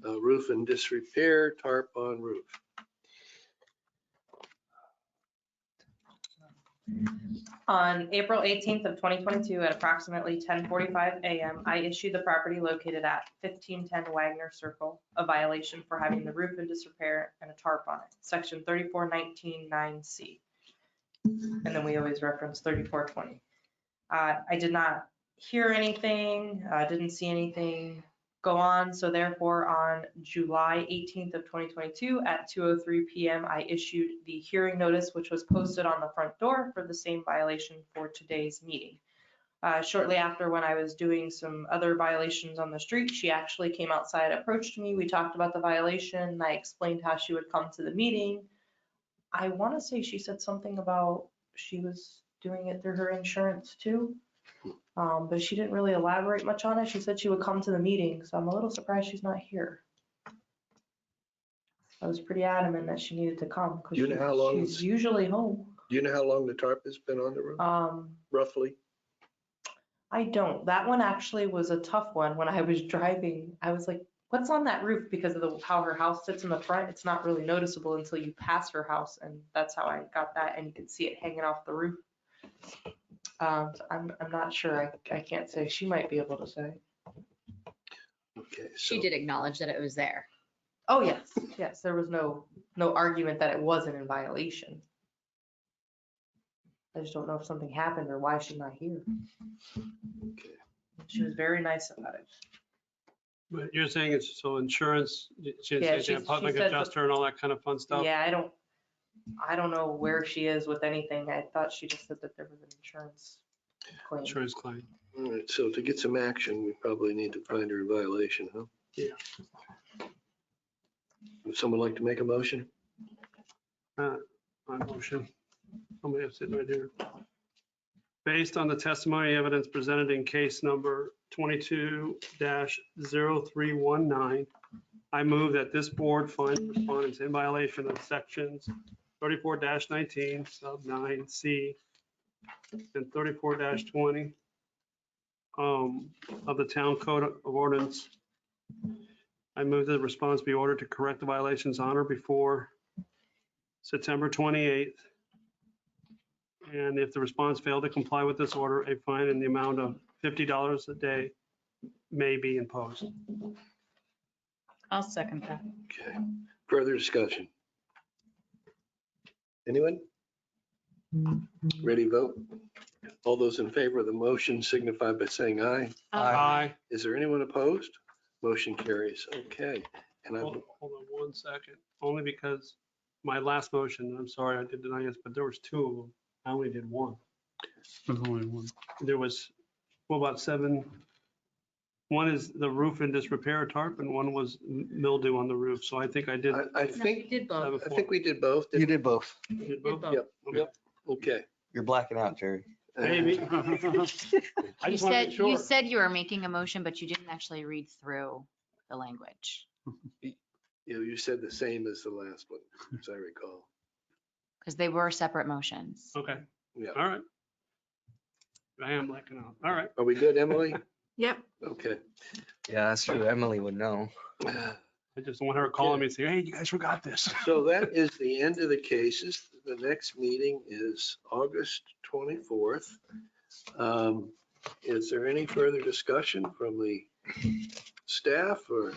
Speaker 1: roof in disrepair, tarp on roof.
Speaker 7: On April 18th of 2022 at approximately 10:45 a.m., I issued the property located at 1510 Wagner Circle a violation for having the roof in disrepair and a tarp on it, section 3419-9C. And then we always reference 3420. I did not hear anything, didn't see anything go on. So therefore, on July 18th of 2022 at 2:03 p.m., I issued the hearing notice, which was posted on the front door for the same violation for today's meeting. Shortly after, when I was doing some other violations on the street, she actually came outside, approached me. We talked about the violation. I explained how she would come to the meeting. I want to say she said something about she was doing it through her insurance too. But she didn't really elaborate much on it. She said she would come to the meeting, so I'm a little surprised she's not here. I was pretty adamant that she needed to come
Speaker 1: Do you know how long
Speaker 7: because she's usually home.
Speaker 1: Do you know how long the tarp has been on the roof, roughly?
Speaker 7: I don't. That one actually was a tough one. When I was driving, I was like, what's on that roof? Because of how her house sits in the front, it's not really noticeable until you pass her house. And that's how I got that. And you can see it hanging off the roof. I'm not sure. I can't say. She might be able to say.
Speaker 1: Okay,
Speaker 4: She
Speaker 1: so,
Speaker 4: did acknowledge that it was there.
Speaker 7: Oh, yes, yes, there was no argument that it wasn't in violation. I just don't know if something happened or why she's not here.
Speaker 1: okay.
Speaker 7: She was very nice about it.
Speaker 10: But you're saying it's so insurance, she
Speaker 7: Yeah,
Speaker 10: didn't say
Speaker 7: she
Speaker 10: public
Speaker 7: said the-
Speaker 10: adjuster and all that kind of fun stuff?
Speaker 7: Yeah, I don't know where she is with anything. I thought she just said that there was an insurance claim.
Speaker 10: Insurance claim.
Speaker 1: All right, so to get some action, we probably need to find her in violation, huh?
Speaker 10: Yeah.
Speaker 1: Would someone like to make a motion?
Speaker 10: My motion. Somebody has it right here. Based on the testimony evidence presented in case number 22-0319, I move that this board find respondents in violation of sections 34-19, sub 9C, and 34-20 of the town code of ordinance. I move that the response be ordered to correct the violations on or before September 28th. And if the response failed to comply with this order, a fine in the amount of $50 a day may be imposed.
Speaker 9: I'll second that.
Speaker 1: Okay, further discussion? Anyone? Ready to vote? All those in favor of the motion signify by saying aye.
Speaker 10: Aye.
Speaker 1: Is there anyone opposed? Motion carries. Okay. And
Speaker 10: Hold on 1 second, only because my last motion, and I'm sorry I did deny this, but there was 2 of them. I only did 1.
Speaker 8: There's only one.
Speaker 10: There was, what about 7? One is the roof in disrepair tarp and one was mildew on the roof. So I think I did.
Speaker 1: I
Speaker 9: No, you
Speaker 1: think,
Speaker 9: did both.
Speaker 1: I think we did both.
Speaker 3: You did both.
Speaker 10: Did both?
Speaker 9: both.
Speaker 1: Yep, yep. Okay.
Speaker 3: You're blacking out, Jerry.
Speaker 10: Maybe. I
Speaker 4: You
Speaker 10: just want to make
Speaker 4: said,
Speaker 10: sure.
Speaker 4: you said you were making a motion, but you didn't actually read through the language.
Speaker 1: You said the same as the last one, as I recall.
Speaker 4: Because they were separate motions.
Speaker 10: Okay,
Speaker 1: Yeah.
Speaker 10: all right. I am blacking out. All right.
Speaker 1: Are we good, Emily?
Speaker 2: Yep.
Speaker 1: Okay.
Speaker 3: Yeah, that's true. Emily would know.
Speaker 10: I just want her calling me and saying, hey, you guys forgot this.
Speaker 1: So that is the end of the cases. The next meeting is August 24th. Is there any further discussion from the staff or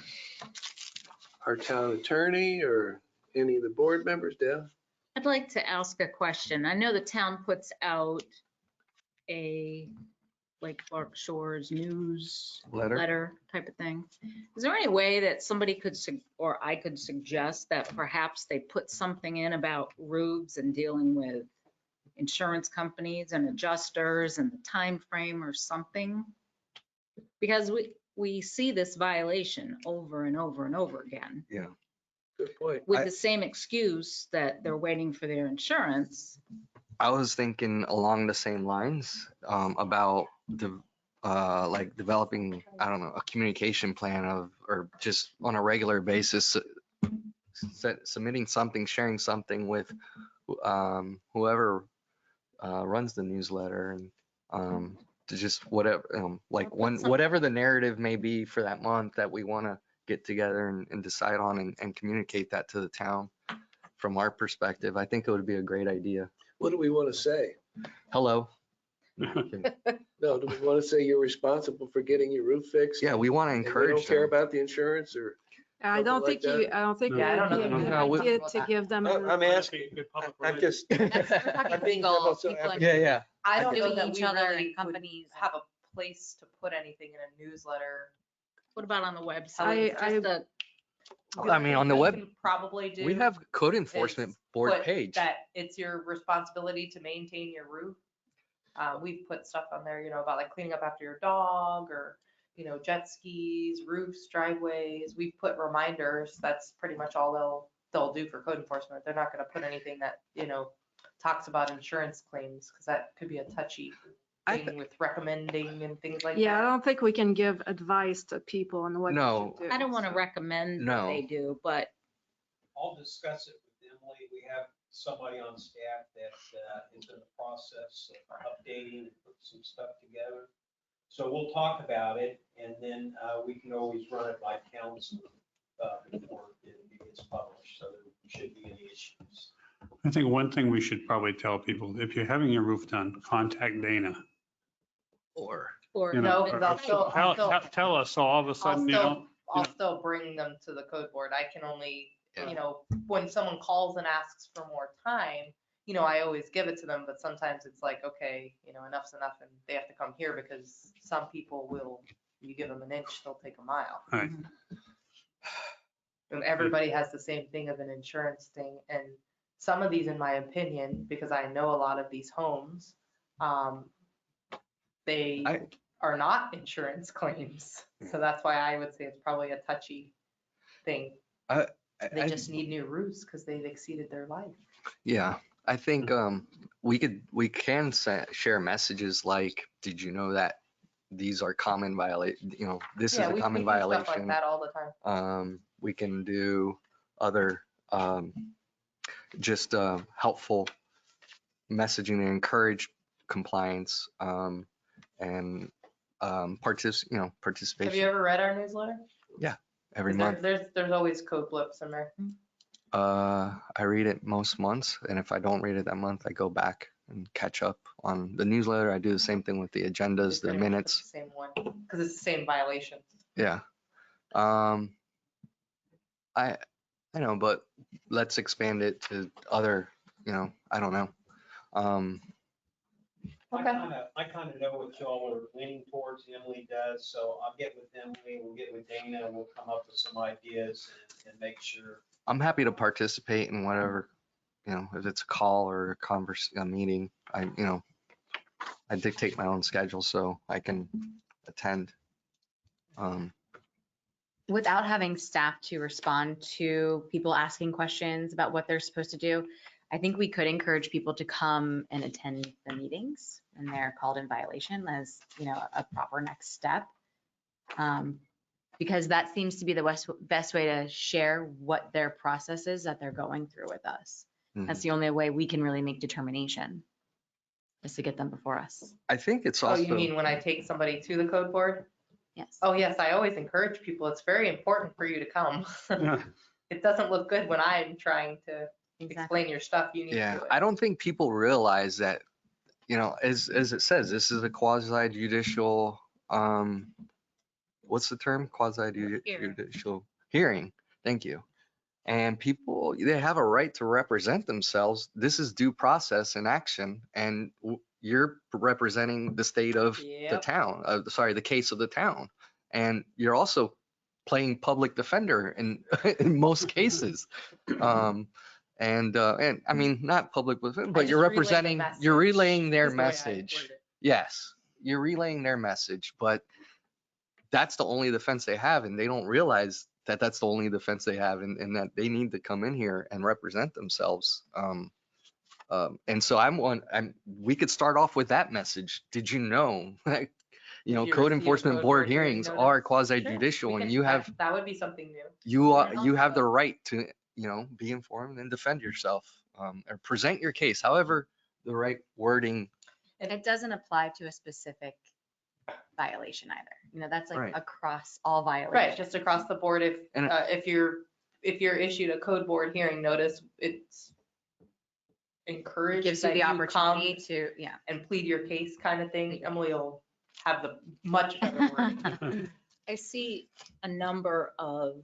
Speaker 1: our town attorney or any of the board members? Deb?
Speaker 9: I'd like to ask a question. I know the town puts out a Lake Clark Shores news letter type of thing. Is there any way that somebody could, or I could suggest that perhaps they put something in about roofs and dealing with insurance companies and adjusters and the time frame or something? Because we see this violation over and over and over again.
Speaker 3: Yeah.
Speaker 1: Good point.
Speaker 9: With the same excuse that they're waiting for their insurance.
Speaker 3: I was thinking along the same lines about like developing, I don't know, a communication plan of, or just on a regular basis, submitting something, sharing something with whoever runs the newsletter and to just whatever, like whatever the narrative may be for that month that we want to get together and decide on and communicate that to the town from our perspective. I think it would be a great idea.
Speaker 1: What do we want to say?
Speaker 3: Hello.
Speaker 1: No, do we want to say you're responsible for getting your roof fixed?
Speaker 3: Yeah, we want to
Speaker 1: And we
Speaker 3: encourage
Speaker 1: don't care
Speaker 3: them.
Speaker 1: about the insurance or?
Speaker 2: I don't
Speaker 1: Something
Speaker 2: think
Speaker 1: like
Speaker 2: you, I don't think.
Speaker 7: Yeah, I don't know
Speaker 2: it would be
Speaker 7: that
Speaker 2: a
Speaker 3: we-
Speaker 2: good idea to give them.
Speaker 1: I'm asking, I'm just.
Speaker 4: We're
Speaker 1: I'm
Speaker 4: talking
Speaker 1: being
Speaker 4: legal,
Speaker 1: devil's
Speaker 4: people
Speaker 1: advocate.
Speaker 3: Yeah.
Speaker 7: I don't know
Speaker 4: suing
Speaker 7: that
Speaker 4: each
Speaker 7: we
Speaker 4: other
Speaker 7: really
Speaker 4: and
Speaker 7: would
Speaker 4: companies.
Speaker 7: have a place to put anything in a newsletter.
Speaker 9: What about on the website?
Speaker 2: I-
Speaker 9: Just a-
Speaker 3: I mean, on the
Speaker 7: What
Speaker 3: web,
Speaker 7: we can probably do.
Speaker 3: we have code enforcement
Speaker 7: is
Speaker 3: board
Speaker 7: put
Speaker 3: page.
Speaker 7: That it's your responsibility to maintain your roof. We've put stuff on there, about like cleaning up after your dog or, jet skis, roofs, driveways. We've put reminders. That's pretty much all they'll do for code enforcement. They're not going to put anything that, talks about insurance claims because that could be a touchy thing with recommending and things like that.
Speaker 2: Yeah, I don't think we can give advice to people on what they
Speaker 3: No.
Speaker 2: should do.
Speaker 9: I don't want to recommend
Speaker 3: No.
Speaker 9: that they do, but
Speaker 13: I'll discuss it with Emily. We have somebody on staff that is in the process of updating and putting some stuff together. So we'll talk about it and then we can always run it by council before it gets published. So there shouldn't be any issues.
Speaker 8: I think one thing we should probably tell people, if you're having your roof done, contact Dana
Speaker 3: Or,
Speaker 9: Or
Speaker 8: You know,
Speaker 7: No, 'cause
Speaker 8: tell us, so all of a sudden, you know,
Speaker 7: I'll still bring them to the code board. I can only,
Speaker 3: Yeah.
Speaker 7: you know, when someone calls and asks for more time, you know, I always give it to them, but sometimes it's like, okay, you know, enough's enough and they have to come here because some people will, you give them an inch, they'll take a mile.
Speaker 8: Right.
Speaker 7: And everybody has the same thing of an insurance thing. And some of these, in my opinion, because I know a lot of these homes, they are not insurance claims. So that's why I would say it's probably a touchy thing. They just need new roofs because they've exceeded their life.
Speaker 3: yeah, I think we can share messages like, did you know that these are common you know, this is a common
Speaker 7: we do stuff like
Speaker 3: violation.
Speaker 7: that all the time.
Speaker 3: We can do other just helpful messaging and encourage compliance and participation.
Speaker 7: Have you ever read our newsletter?
Speaker 3: Every month.
Speaker 7: There's always code blips in there.
Speaker 3: I read it most months, and if I don't read it that month, I go back and catch up on the newsletter. I do the same thing with the agendas, the
Speaker 7: Pretty much
Speaker 3: minutes.
Speaker 7: the same one, because it's the same violation.
Speaker 3: Yeah. I know, but let's expand it to other, you know, I don't know.
Speaker 7: Okay.
Speaker 13: I kind of know what y'all are leaning towards, Emily does, so I'll get with Emily, we'll get with Dana, and we'll come up with some ideas and make sure.
Speaker 3: I'm happy to participate in whatever, you know, if it's a call or a meeting, I dictate my own schedule so I can attend.
Speaker 4: Without having staff to respond to people asking questions about what they're supposed to do, I think we could encourage people to come and attend the meetings when they're called in violation as, you know, a proper next step. Because that seems to be the best way to share what their process is that they're going through with us. That's the only way we can really make determination, is to get them before us.
Speaker 3: I think it's
Speaker 7: Oh,
Speaker 3: also.
Speaker 7: you mean when I take somebody to the code board?
Speaker 4: Yes.
Speaker 7: Oh, yes, I always encourage people. It's very important for you to come.
Speaker 8: Yeah.
Speaker 7: It doesn't look good when I'm trying to explain your stuff. You need to
Speaker 3: Yeah,
Speaker 7: do it.
Speaker 3: I don't think people realize that, you know, as it says, this is a quasi judicial, what's the term? Quasi judicial hearing. Thank you. And people, they have a right to represent themselves. This is due process in action, and you're representing the state of the
Speaker 7: Yep.
Speaker 3: town, the case of the town. And you're also playing public defender in most cases. And I mean, not public, but you're representing, you're relaying their message. Yes, you're relaying their message, but that's the only defense they have, and they don't realize that that's the only defense they have, and that they need to come in here and represent themselves. And so we could start off with that message. Did you know that, you know, code enforcement board hearings are quasi judicial, and you have,
Speaker 7: that would be something new.
Speaker 3: you have the right to, you know, be informed and defend yourself, or present your case, however the right wording.
Speaker 4: And it doesn't apply to a specific violation either. You know, that's like
Speaker 3: Right.
Speaker 4: across all violations.
Speaker 7: Right, just across the board. If you're issued a code board hearing notice, it's encouraged
Speaker 4: Gives you
Speaker 7: that
Speaker 4: the opportunity
Speaker 7: come
Speaker 4: to, yeah.
Speaker 7: and plead your case kind of thing. Emily will have the much better wording.
Speaker 9: I see a number of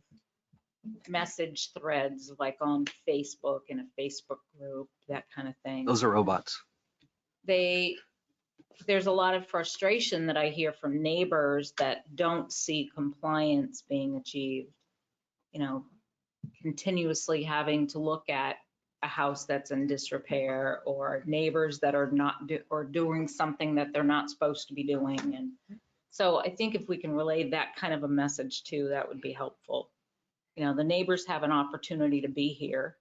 Speaker 9: message threads like on Facebook, in a Facebook group, that kind of thing.
Speaker 3: Those are robots.
Speaker 9: There's a lot of frustration that I hear from neighbors that don't see compliance being achieved. You know, continuously having to look at a house that's in disrepair, or neighbors that are not doing something that they're not supposed to be doing. And so I think if we can relay that kind of a message too, that would be helpful. You know, the neighbors have an opportunity to be here,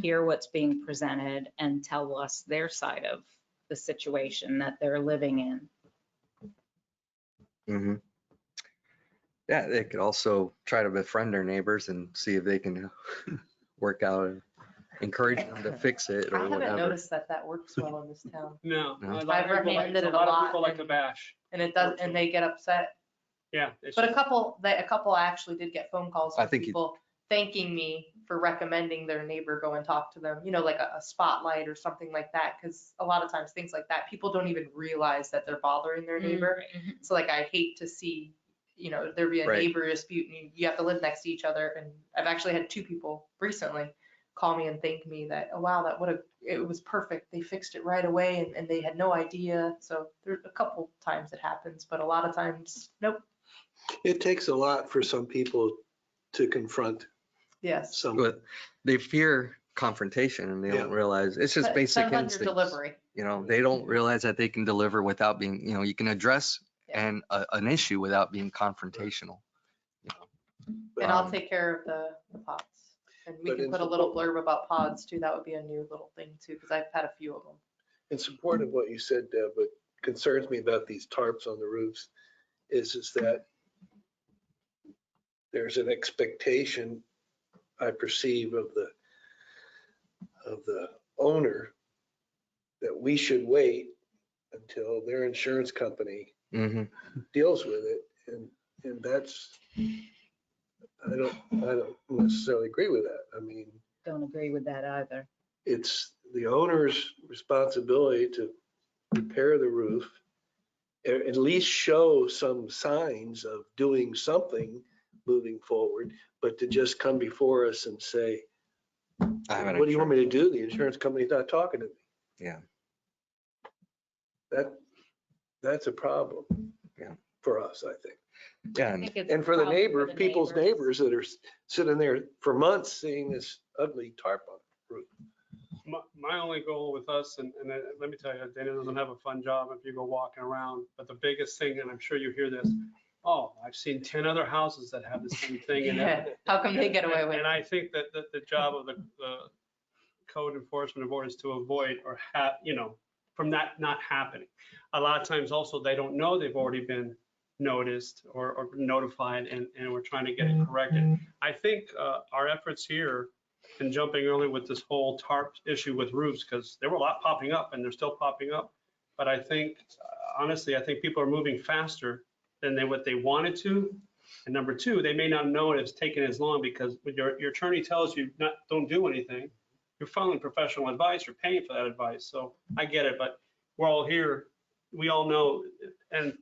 Speaker 9: hear what's being presented, and tell us their side of the situation that they're living in.
Speaker 3: Yeah, they could also try to befriend their neighbors and see if they can work out, encourage them to fix it
Speaker 7: I
Speaker 3: or
Speaker 7: haven't
Speaker 3: whatever.
Speaker 7: noticed that works well in this town.
Speaker 10: No.
Speaker 3: No.
Speaker 7: I've recommended it a lot.
Speaker 10: People like to bash.
Speaker 7: And it does, and they get upset.
Speaker 10: Yeah.
Speaker 7: But a couple actually did get phone calls
Speaker 3: I
Speaker 7: from
Speaker 3: think
Speaker 7: people thanking me for recommending their neighbor go and talk to them, like a spotlight or something like that. Because a lot of times things like that, people don't even realize that they're bothering their neighbor. So like, I hate to see, there be a
Speaker 3: Right.
Speaker 7: neighbor dispute and you have to live next to each other. And I've actually had 2 people recently call me and thank me that, oh, wow, it was perfect. They fixed it right away and they had no idea. So there's a couple times it happens, but a lot of times, nope.
Speaker 1: It takes a lot for some people to confront
Speaker 7: Yes.
Speaker 1: someone.
Speaker 3: But they fear confrontation and they don't realize it's just basic
Speaker 7: Depends on your
Speaker 3: instincts.
Speaker 7: delivery.
Speaker 3: They don't realize that they can deliver without being, you can address
Speaker 7: Yeah.
Speaker 3: an issue without being confrontational.
Speaker 7: And I'll take care of the pods. And we
Speaker 1: But
Speaker 7: can
Speaker 1: in
Speaker 7: put a little blurb about pods too. That would be a new little thing too, because I've had a few of them.
Speaker 1: In support of what you said, Deb, what concerns me about these tarps on the roofs is that there's an expectation I perceive of the owner that we should wait until their insurance company deals with it. And that's, I don't necessarily agree with that. I mean,
Speaker 9: Don't agree with that either.
Speaker 1: it's the owner's responsibility to repair the roof, at least show some signs of doing something moving forward, but to just come before us and say, what do you want me to do? The insurance company's not talking to me.
Speaker 3: Yeah.
Speaker 1: That's a problem.
Speaker 3: Yeah.
Speaker 1: For us, I think.
Speaker 3: Yeah.
Speaker 1: And for the neighbor, people's neighbors that are sitting there for months seeing this ugly tarp on the roof.
Speaker 10: My only goal with us, and let me tell you, Dana doesn't have a fun job if you go walking around, but the biggest thing, and I'm sure you hear this, oh, I've seen 10 other houses that have the same thing.
Speaker 7: Yeah. How come they get away with it?
Speaker 10: And I think that the job of the code enforcement board is to avoid or have, from that not happening. A lot of times also, they don't know they've already been noticed or notified, and we're trying to get it corrected. I think our efforts here, and jumping early with this whole tarp issue with roofs, because there were a lot popping up and they're still popping up. But I think, honestly, I think people are moving faster than what they wanted to. And number 2, they may not know it's taken as long because when your attorney tells you don't do anything, you're following professional advice, you're paying for that advice. So I get it, but we're all here. We all know, and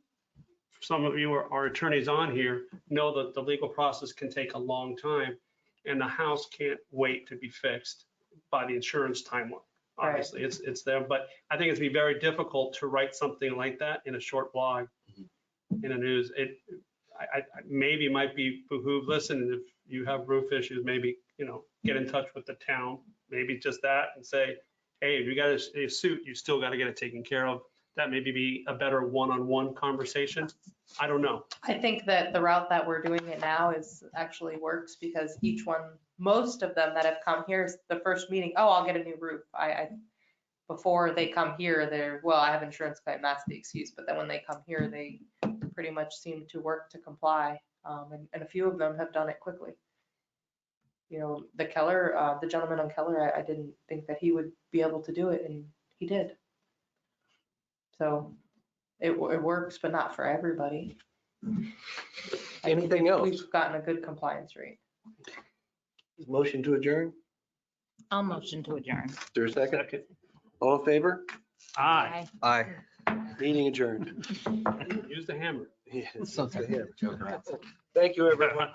Speaker 10: some of you are attorneys on here, know that the legal process can take a long time. And the house can't wait to be fixed by the insurance timeline. Obviously, it's there, but I think it's be very difficult to write something like that in a short blog in the news. I maybe might be behoove, listen, if you have roof issues, maybe, get in touch with the town, maybe just that, and say, hey, if you got a suit, you still got to get it taken care of. That maybe be a better one-on-one conversation. I don't know.
Speaker 7: I think that the route that we're doing it now actually works because most of them that have come here, the first meeting, oh, I'll get a new roof. Before they come here, I have insurance claim, that's the excuse. But then when they come here, they pretty much seem to work to comply. And a few of them have done it quickly. The gentleman on Keller, I didn't think that he would be able to do it, and he did. So it works, but not for everybody.
Speaker 1: Anything else?
Speaker 7: We've gotten a good compliance rate.
Speaker 1: Motion to adjourn?
Speaker 9: I'll motion to adjourn.
Speaker 1: Is there a second? All in favor?
Speaker 10: Aye.
Speaker 3: Aye.
Speaker 1: Meeting adjourned.
Speaker 10: Use the hammer.
Speaker 1: Yeah, it's the hammer. Thank you, everyone.